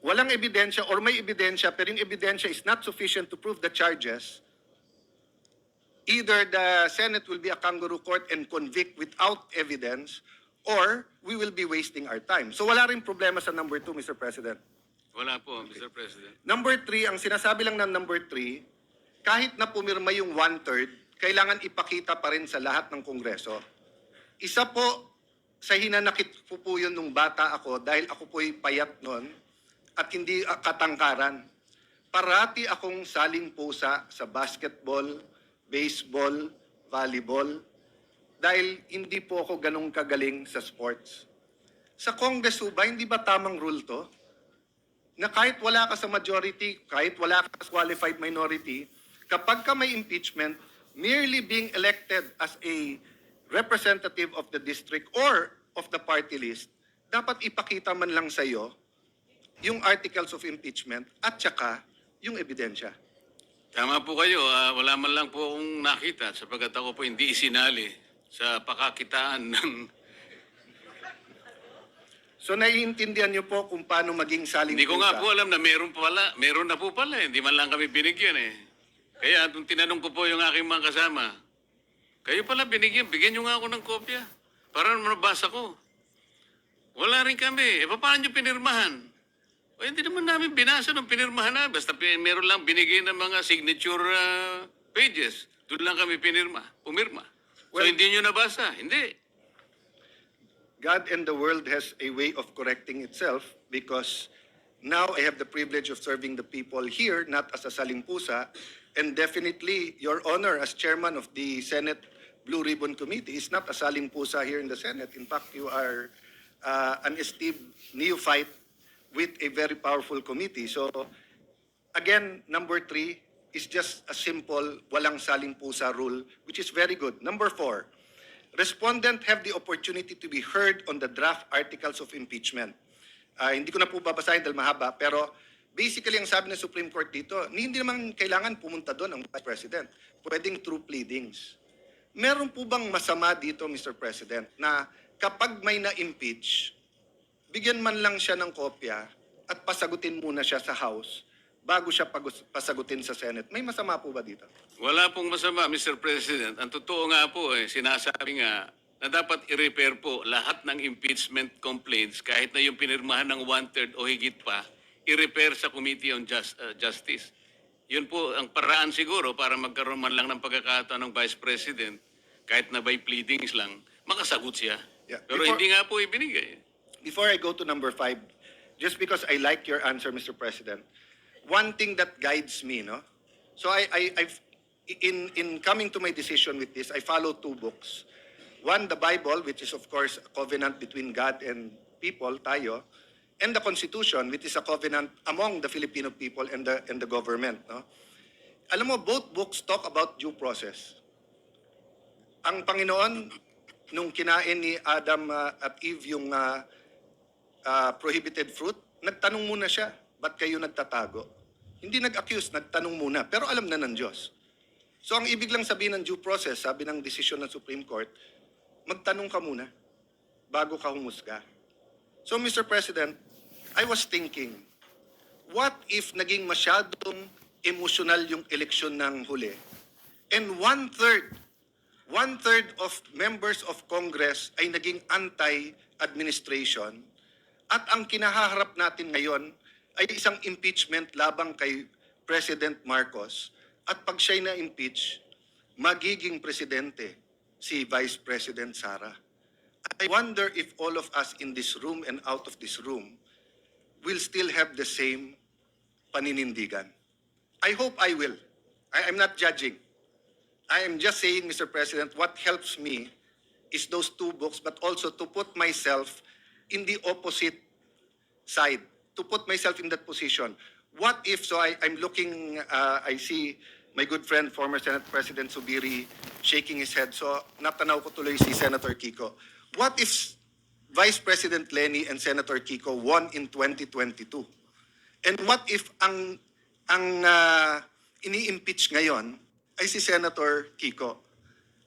walang ebidensya or may ebidensya pero yung ebidensya is not sufficient to prove the charges, either the Senate will be a kangaroo court and convict without evidence, or we will be wasting our time. So wala rin problema sa number 2, Mr. President. Wala po, Mr. President. Number 3, ang sinasabi lang ng number 3, kahit na pumirma yung 1/3, kailangan ipakita pa rin sa lahat ng Kongreso. Isa po sa hinanakit ko po yun nung bata ako dahil ako po'y payat noon at hindi katangkaran. Parati akong saling pusa sa basketball, baseball, volleyball, dahil hindi po ako ganong kagaling sa sports. Sa Congress ba, hindi ba tamang rule to? Na kahit wala ka sa majority, kahit wala ka sa qualified minority, kapag ka may impeachment, merely being elected as a representative of the district or of the party list, dapat ipakita man lang sa iyo yung articles of impeachment at saka yung ebidensya. Tama po kayo. Wala man lang po akong nakita sapagkat ako po hindi isinali sa pakakitaan ng... So naiintindihan niyo po kung paano maging saling Hindi ko pusa. nga po alam na meron na po pala. Hindi man lang kami binigyan eh. Kaya nung tinanong ko po yung aking mga kasama, kayo pala binigyan, bigyan nyo nga ako ng kopya para mabasa ko. Wala rin kami. Paano nyo pinirmahan? O hindi naman namin binasa nung pinirmahan na. Basta meron lang binigay ng mga signature pages. Doon lang kami pumirma. So Well, hindi nyo nabasa? Hindi. God and the world has a way of correcting itself because now I have the privilege of serving the people here, not as a saling-pusa, and definitely, Your Honor, as chairman of the Senate Blue Ribbon Committee, is not a saling-pusa here in the Senate. In fact, you are an esteemed neophyte with a very powerful committee. So, again, number 3 is just a simple walang saling-pusa rule, which is very good. Number 4, respondent have the opportunity to be heard on the draft articles of impeachment. Hindi ko na po babasahin dahil mahaba, pero basically ang sabi ng Supreme Court dito, hindi naman kailangan pumunta doon ang Vice President. Pwedeng through pleadings. Meron po bang masama dito, Mr. President, na kapag may na-impeach, bigyan man lang siya ng kopya at pasagutin muna siya sa House bago siya pasagutin sa Senate? May masama po ba dito? Wala pong masama, Mr. President. Ang totoo nga po, sinasabi nga na dapat i-repair po lahat ng impeachment complaints kahit na yung pinirmahan ng 1/3 o higit pa, i-repair sa Committee on Justice. Yun po ang paraan siguro para magkaroon man lang ng pagkakataon ng Vice President, kahit na by pleadings lang, makasagot siya. Yeah. Pero hindi nga po ibinigay. Before I go to number 5, just because I like your answer, Mr. President, one thing that guides me, no? So I've in coming to my decision with this, I follow 2 books. One, the Bible, which is of course a covenant between God and people, tayo, and the Constitution, which is a covenant among the Filipino people and the government, no? Alam mo, both books talk about due process. Ang Panginoon, nung kinain ni Adam at Eve yung prohibited fruit, nagtanong muna siya, ba't kayo nagtatago? Hindi nag-accuse, nagtanong muna, pero alam na ng Diyos. So ang ibig lang sabihin ng due process, sabi ng desisyon ng Supreme Court, magtanong ka muna bago ka humusga. So Mr. President, I was thinking, what if naging masyadong emotional yung eleksyon ng huli? And one-third of members of Congress ay naging anti-administration at ang kinahaharap natin ngayon ay isang impeachment labang kay President Marcos at pag siya'y na-impeach, magiging presidente si Vice President Sara. I wonder if all of us in this room and out of this room will still have the same paninindigan. I hope I will. I'm not judging. I am just saying, Mr. President, what helps me is those 2 books, but also to put myself in the opposite side, to put myself in that position. What if, so I'm looking, I see my good friend, former Senate President Subiri, shaking his head. So natanaw ko tuloy si Senator Kiko. What if Vice President Lenny and Senator Kiko won in 2022? And what if ang ini-impeach ngayon ay si Senator Kiko?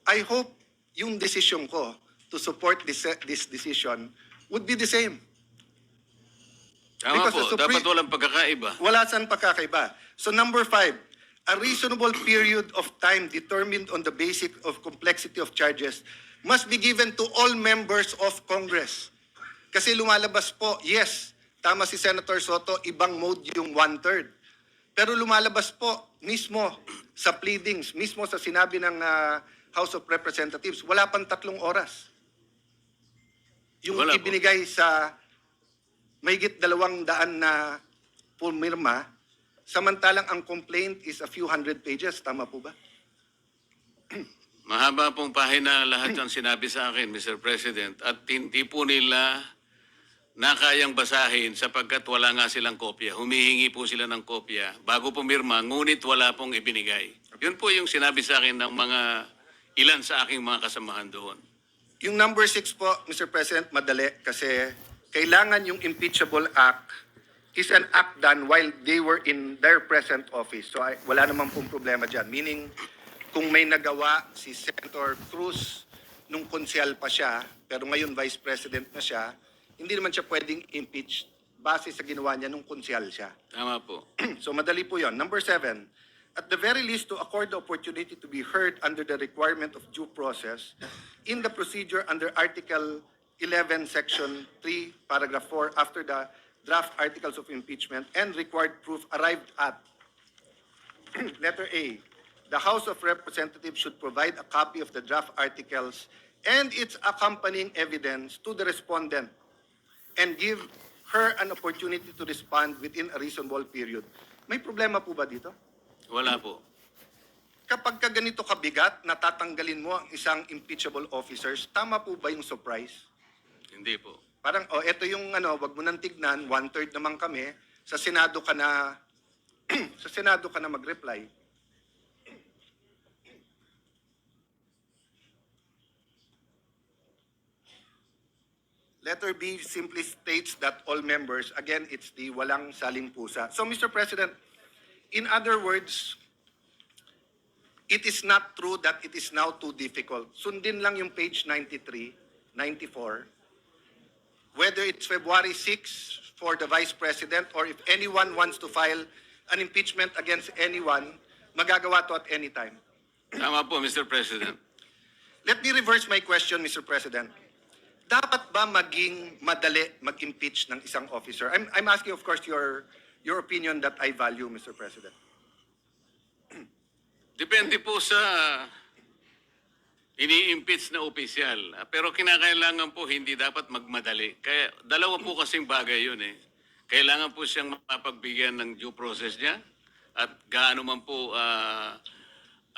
I hope yung desisyon ko to support this decision would be the same. Tama Because po, the Supreme- dapat walang pagkakaiba. Wala saan pagkakaiba. So number 5, a reasonable period of time determined on the basis of complexity of charges must be given to all members of Congress. Kasi lumalabas po, yes, tama si Senator Soto, ibang mode yung 1/3. Pero lumalabas po mismo sa pleadings, mismo sa sinabi ng House of Representatives, wala pang 3 oras. Yung Wala po. ibinigay sa mahigit 200 na pumirma, samantalang ang complaint is a few hundred pages. Tama po ba? Mahaba pong pahina lahat ang sinabi sa akin, Mr. President, at hindi po nila na kayang basahin sapagkat wala nga silang kopya. Humihingi po sila ng kopya bago pumirma, ngunit wala pong ibinigay. Yun po yung sinabi sa akin ng mga ilan sa aking mga kasamahan doon. Yung number 6 po, Mr. President, madali kasi kailangan yung impeachable act is an act done while they were in their present office. So wala naman pong problema dyan. Meaning, kung may nagawa si Senator Cruz nung konsyal pa siya, pero ngayon Vice President na siya, hindi naman siya pwedeng impeach base sa ginawa niya nung konsyal siya. Tama po. So madali po yon. Number 7, at the very least to accord the opportunity to be heard under the requirement of due process in the procedure under Article 11, Section 3, Paragraph 4, after the draft articles of impeachment and required proof arrived at. Letter A, the House of Representatives should provide a copy of the draft articles and its accompanying evidence to the respondent and give her an opportunity to respond within a reasonable period. May problema po ba dito? Wala po. Kapag ka ganito kabigat, natatanggalin mo ang isang impeachable officers, tama po ba yung surprise? Hindi po. Parang, oh, eto yung wag mo nang tignan, 1/3 naman kami, sa Senado ka na, sa Senado ka na mag-reply. Letter B simply states that all members, again, it's the walang saling pusa. So, Mr. President, in other words, it is not true that it is now too difficult. Sundin lang yung page 93, 94. Whether it's February 6 for the Vice President or if anyone wants to file an impeachment against anyone, magagawa to at any time. Tama po, Mr. President. Let me reverse my question, Mr. President. Dapat ba maging madali mag-impeach ng isang officer? I'm asking, of course, your opinion that I value, Mr. President. Depende po sa ini-impeach na opisyal. Pero kinakailangan po hindi dapat magmadali. Kaya dalawa po kasing bagay yun eh. Kailangan po siyang mapagbigyan ng due process niya at gaano man po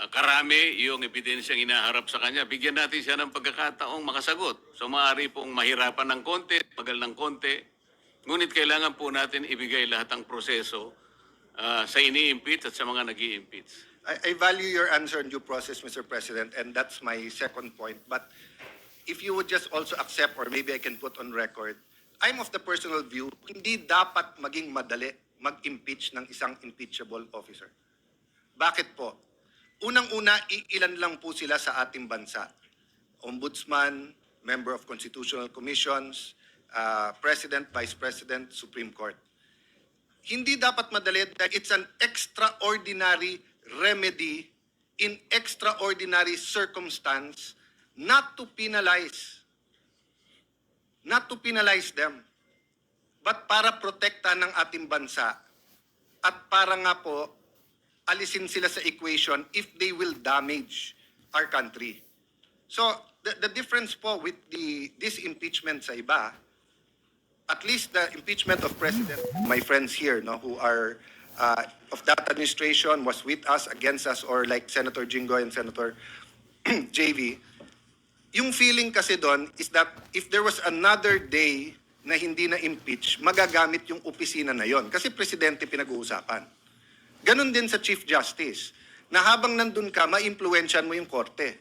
karami yung ebidensyang inaharap sa kanya. Bigyan natin siya ng pagkakataong makasagot. So maaari pong mahirapan ng konti, magal ng konti. Ngunit kailangan po natin ibigay lahat ng proseso sa ini-impeach at sa mga nag-i-impeach. I value your answer on due process, Mr. President, and that's my second point. But if you would just also accept, or maybe I can put on record, I'm of the personal view, hindi dapat maging madali mag-impeach ng isang impeachable officer. Bakit po? Unang-una, ilan lang po sila sa ating bansa. Ombudsman, member of constitutional commissions, President, Vice President, Supreme Court. Hindi dapat madali dahil it's an extraordinary remedy in extraordinary circumstance not to penalize them, but para protektahan ng ating bansa at para nga po alisin sila sa equation if they will damage our country. So the difference po with this impeachment sa iba, at least the impeachment of President, my friends here, who are of that administration was with us, against us, or like Senator Jinggoy and Senator JV, yung feeling kasi doon is that if there was another day na hindi na impeach, magagamit yung opisina na yon. Kasi presidente pinag-uusapan. Ganon din sa Chief Justice, na habang nandun ka, ma-impluensyan mo yung korte.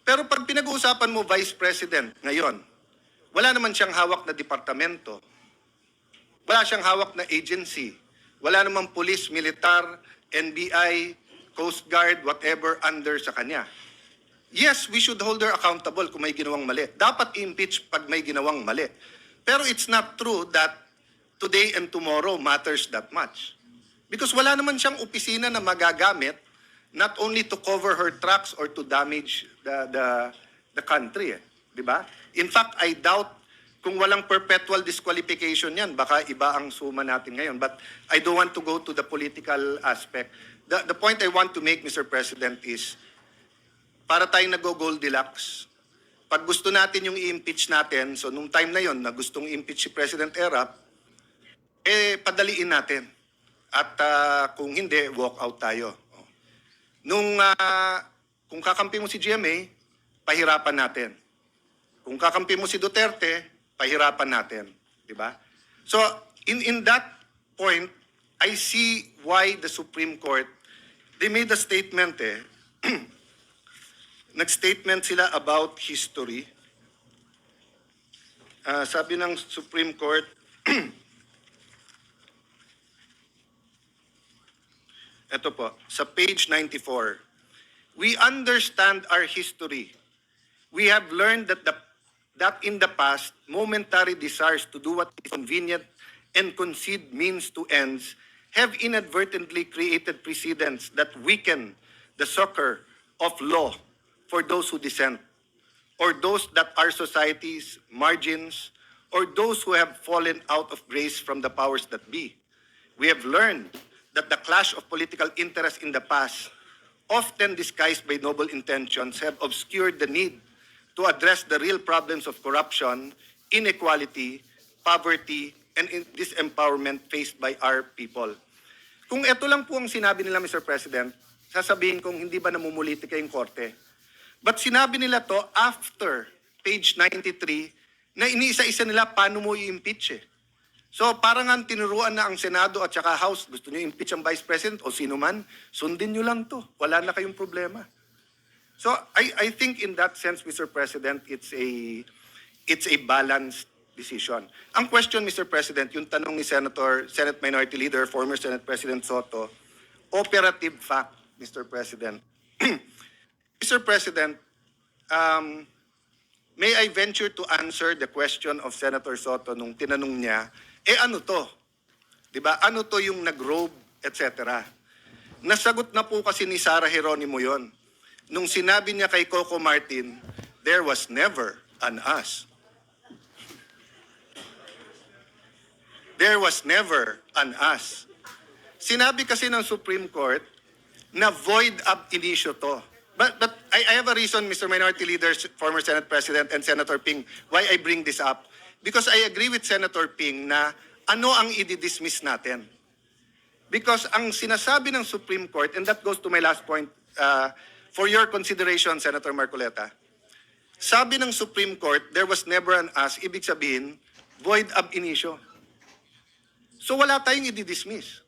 Pero pag pinag-uusapan mo Vice President ngayon, wala naman siyang hawak na departamento, wala siyang hawak na agency, wala namang police, militar, NBI, Coast Guard, whatever under sa kanya. Yes, we should hold her accountable kung may ginawang mali. Dapat i-impeach pag may ginawang mali. Pero it's not true that today and tomorrow matters that much. Because wala naman siyang opisina na magagamit not only to cover her tracks or to damage the country. Di ba? In fact, I doubt kung walang perpetual disqualification yan, baka iba ang suma natin ngayon. But I don't want to go to the political aspect. The point I want to make, Mr. President, is para tayong nag-Goldilocks, pag gusto natin yung i-impeach natin, so nung time na yon na gustong impeach si President Erap, padaliin natin. At kung hindi, walk out tayo. Kung kakampi mo si GMA, pahirapan natin. Kung kakampi mo si Duterte, pahirapan natin. Diba? So, in that point, I see why the Supreme Court, they made a statement nag-statement sila about history. Sabi ng Supreme Court, ito po, sa page 94, we understand our history. We have learned that in the past, momentary desires to do what is convenient and concede means to ends have inadvertently created precedents that weaken the succor of law for those who dissent, or those that are society's margins, or those who have fallen out of grace from the powers that be. We have learned that the clash of political interests in the past, often disguised by noble intentions, have obscured the need to address the real problems of corruption, inequality, poverty, and disempowerment faced by our people. Kung ito lang po ang sinabi nila, Mr. President, sasabihin kong hindi ba namumulitika yung korte? But sinabi nila to after page 93 na iniisa-isa nila paano mo i-impeach eh. So parang ang tinuruan na ang Senado at saka House, gusto nyo impeach ang Vice President o sino man, sundin nyo lang to. Wala na kayong problema. So I think in that sense, Mr. President, it's a balanced decision. Ang question, Mr. President, yung tanong ni Senate Minority Leader, former Senate President Soto, operative fact, Mr. President. Mr. President, may I venture to answer the question of Senator Soto nung tinanong niya, ano to? Diba? Ano to yung nag-robe, etc. Nasagot na po kasi ni Sara Geronimo yon. Nung sinabi niya kay Coco Martin, there was never an us. There was never an us. Sinabi kasi ng Supreme Court na void ab initio to. But I have a reason, Mr. Minority Leader, former Senate President, and Senator Ping, why I bring this up. Because I agree with Senator Ping na ano ang i-dismiss natin. Because ang sinasabi ng Supreme Court, and that goes to my last point, for your consideration, Senator Marcoleta, sabi ng Supreme Court, there was never an us, ibig sabihin, void ab initio. So wala tayong i-dismiss.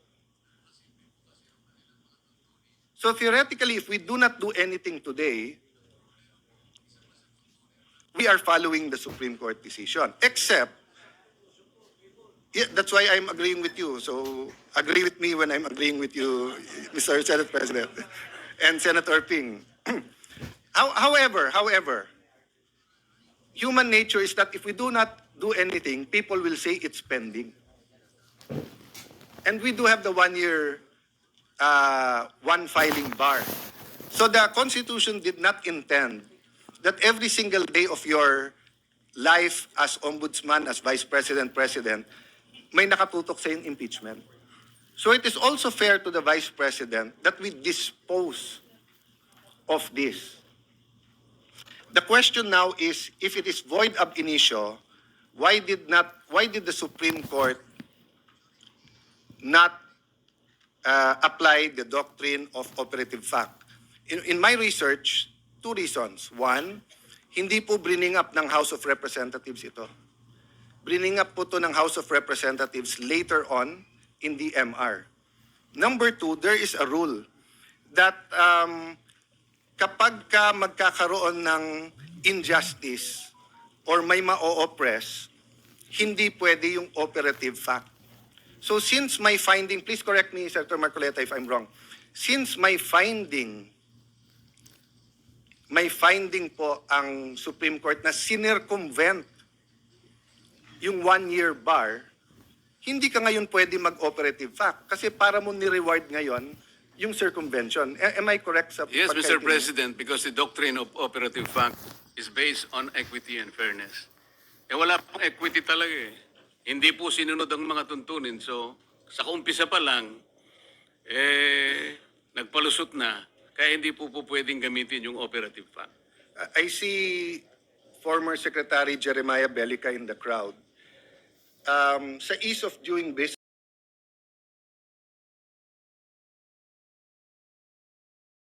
So theoretically, if we do not do anything today, we are following the Supreme Court decision. Except, that's why I'm agreeing with you. So agree with me when I'm agreeing with you, Mr. Senate President and Senator Ping. However, human nature is that if we do not do anything, people will say it's pending. And we do have the 1 year one filing bar. So the Constitution did not intend that every single day of your life as ombudsman, as vice president, president, may nakatutok sa yung impeachment. So it is also fair to the vice president that we dispose of this. The question now is, if it is void ab initio, why did the Supreme Court not apply the doctrine of operative fact? In my research, two reasons. One, hindi po bringing up ng House of Representatives ito. Bringing up po to ng House of Representatives later on in the MR. Number two, there is a rule that kapag ka magkakaroon ng injustice or may ma-oppress, hindi pwede yung operative fact. So since my finding, please correct me, Senator Marcoleta, if I'm wrong. Since my finding po ang Supreme Court na sinircumvent yung 1 year bar, hindi ka ngayon pwede mag-operative fact kasi para mo ni-reward ngayon yung circumvention. Am I correct sa Yes, Mr. pagkaintindi? President, because the doctrine of operative fact is based on equity and fairness. Wala pong equity talaga eh. Hindi po sinunod ang mga tuntunin. So, sa umpisa pa lang, nagpalusot na, kaya hindi po pwedeng gamitin yung operative fact. I see former Secretary Jeremiah Bellica in the crowd. Sa ease of doing business,